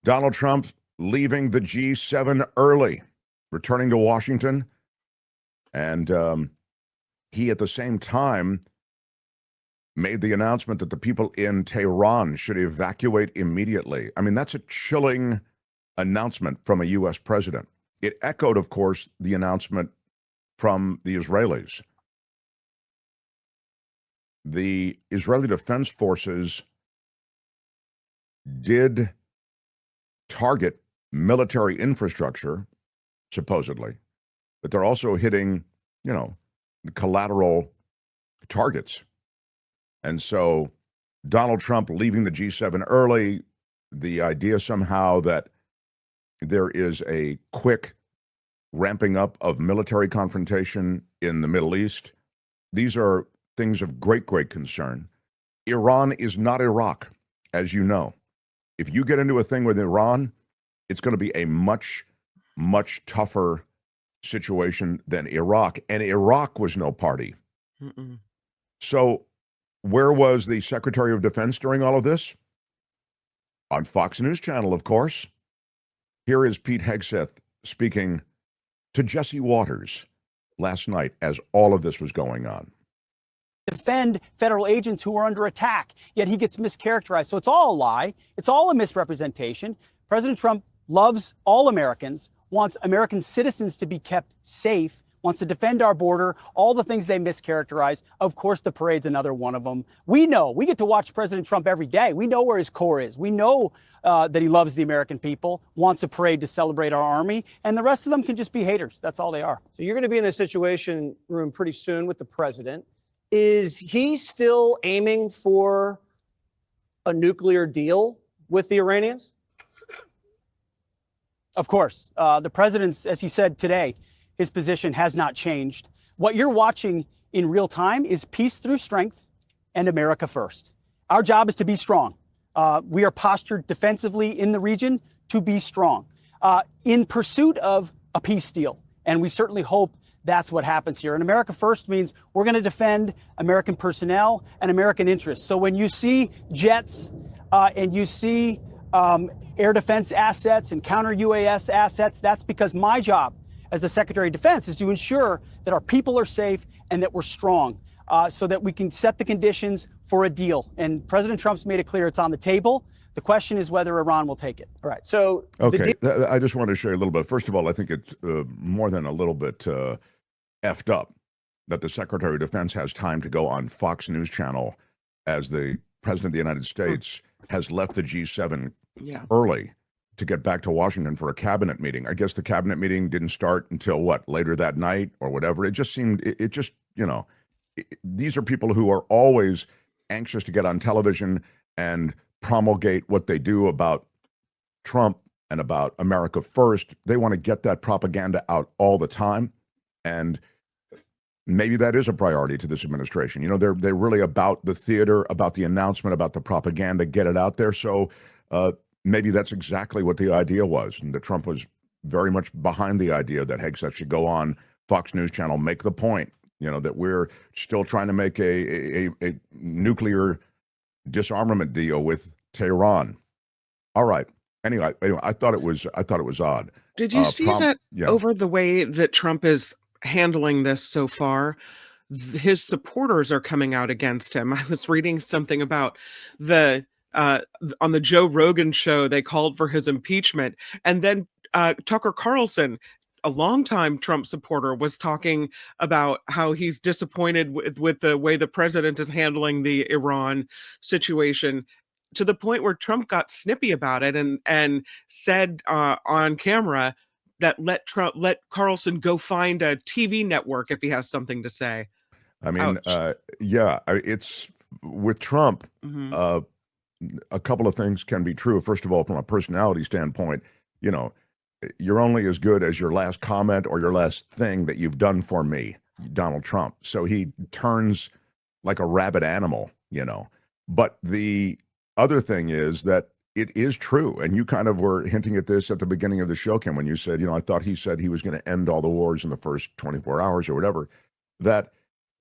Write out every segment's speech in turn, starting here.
Donald Trump leaving the G7 early, returning to Washington. And he, at the same time, made the announcement that the people in Tehran should evacuate immediately. I mean, that's a chilling announcement from a U.S. president. It echoed, of course, the announcement from the Israelis. The Israeli Defense Forces did target military infrastructure, supposedly, but they're also hitting, collateral targets. And so Donald Trump leaving the G7 early, the idea somehow that there is a quick ramping up of military confrontation in the Middle East, these are things of great, great concern. Iran is not Iraq, as you know. If you get into a thing with Iran, it's going to be a much, much tougher situation than Iraq. And Iraq was no party. Mm-mm. So where was the Secretary of Defense during all of this? On Fox News Channel, of course. Here is Pete Hegseth speaking to Jesse Waters last night as all of this was going on. Defend federal agents who are under attack, yet he gets mischaracterized. So it's all a lie. It's all a misrepresentation. President Trump loves all Americans, wants American citizens to be kept safe, wants to defend our border, all the things they mischaracterize. Of course, the parade's another one of them. We know, we get to watch President Trump every day. We know where his core is. We know that he loves the American people, wants a parade to celebrate our army, and the rest of them can just be haters. That's all they are. So you're going to be in the Situation Room pretty soon with the president. Is he still aiming for a nuclear deal with the Iranians? Of course. The president's, as he said today, his position has not changed. What you're watching in real time is peace through strength and America first. Our job is to be strong. We are postured defensively in the region to be strong in pursuit of a peace deal. And we certainly hope that's what happens here. And America first means we're going to defend American personnel and American interests. So when you see jets and you see air defense assets and counter UAS assets, that's because my job as the Secretary of Defense is to ensure that our people are safe and that we're strong so that we can set the conditions for a deal. And President Trump's made it clear it's on the table. The question is whether Iran will take it. All right. So, okay, I just want to show you a little bit. First of all, I think it's more than a little bit effed up that the Secretary of Defense has time to go on Fox News Channel as the President of the United States has left the G7 early to get back to Washington for a cabinet meeting. I guess the cabinet meeting didn't start until later that night or whatever. It just seemed, these are people who are always anxious to get on television and promulgate what they do about Trump and about America first. They want to get that propaganda out all the time. And maybe that is a priority to this administration. They're really about the theater, about the announcement, about the propaganda, get it out there. So maybe that's exactly what the idea was. And that Trump was very much behind the idea that Hegseth should go on Fox News Channel, make the point, that we're still trying to make a nuclear disarmament deal with Tehran. All right. Anyway, I thought it was odd. Did you see that over the way that Trump is handling this so far, his supporters are coming out against him? I was reading something about on the Joe Rogan show, they called for his impeachment. And then Tucker Carlson, a longtime Trump supporter, was talking about how he's disappointed with the way the president is handling the Iran situation, to the point where Trump got snippy about it and said on camera that let Carlson go find a TV network if he has something to say. I mean, it's with Trump. Mm-hmm. A couple of things can be true. First of all, from a personality standpoint, you're only as good as your last comment or your last thing that you've done for me, Donald Trump. So he turns like a rabid animal, But the other thing is that it is true. And you kind of were hinting at this at the beginning of the show, Kim, when you said, I thought he said he was going to end all the wars in the first 24 hours or whatever, that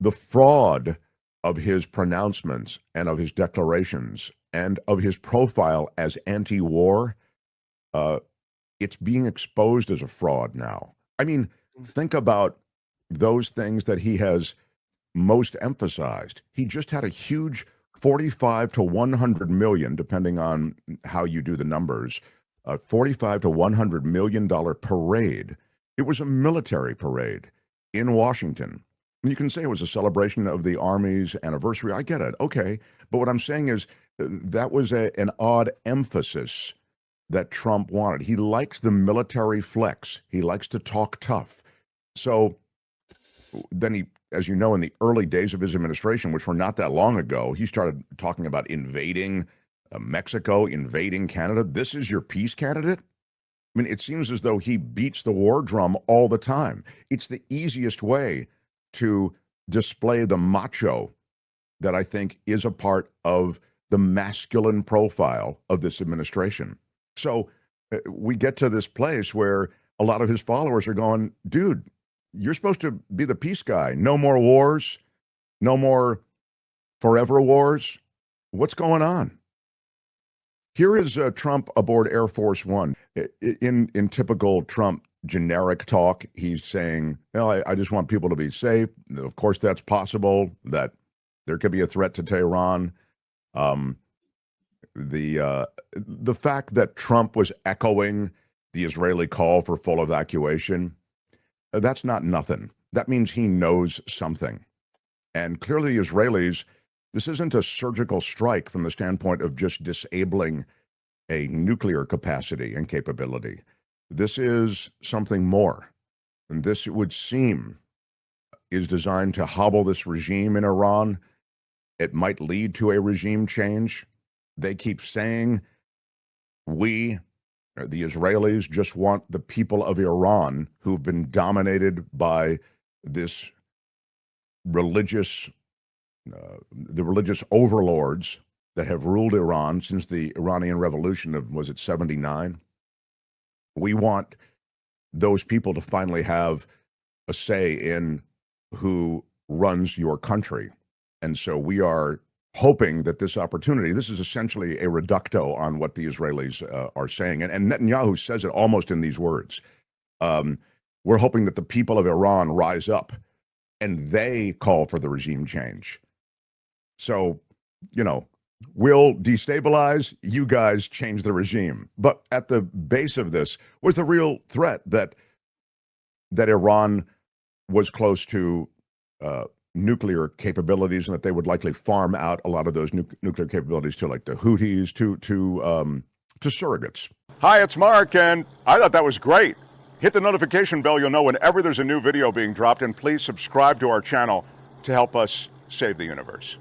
the fraud of his pronouncements and of his declarations and of his profile as anti-war uh, it's being exposed as a fraud now. I mean, think about those things that he has most emphasized. He just had a huge 45 to 100 million, depending on how you do the numbers, 45 to 100 million dollar parade. It was a military parade in Washington. And you can say it was a celebration of the Army's anniversary. I get it. Okay. But what I'm saying is that was an odd emphasis that Trump wanted. He likes the military flex. He likes to talk tough. So then he, as you know, in the early days of his administration, which were not that long ago, he started talking about invading Mexico, invading Canada. This is your peace candidate? I mean, it seems as though he beats the war drum all the time. It's the easiest way to display the macho that I think is a part of the masculine profile of this administration. So we get to this place where a lot of his followers are going, dude, you're supposed to be the peace guy. No more wars, no more forever wars. What's going on? Here is Trump aboard Air Force One. In typical Trump generic talk, he's saying, well, I just want people to be safe. Of course, that's possible, that there could be a threat to Tehran. The fact that Trump was echoing the Israeli call for full evacuation, that's not nothing. That means he knows something. And clearly the Israelis, this isn't a surgical strike from the standpoint of just disabling a nuclear capacity and capability. This is something more. And this, it would seem, is designed to hobble this regime in Iran. It might lead to a regime change. They keep saying we, the Israelis, just want the people of Iran who've been dominated by this religious, the religious overlords that have ruled Iran since the Iranian Revolution of, was it 79? We want those people to finally have a say in who runs your country. And so we are hoping that this opportunity, this is essentially a reducto on what the Israelis are saying. And Netanyahu says it almost in these words. We're hoping that the people of Iran rise up and they call for the regime change. So, you know, we'll destabilize, you guys change the regime. But at the base of this was the real threat that Iran was close to nuclear capabilities, and that they would likely farm out a lot of those nuclear capabilities to, like, the Houthis, to surrogates. Hi, it's Mark, and I thought that was great. Hit the notification bell, you'll know whenever there's a new video being dropped, and please subscribe to our channel to help us save the universe.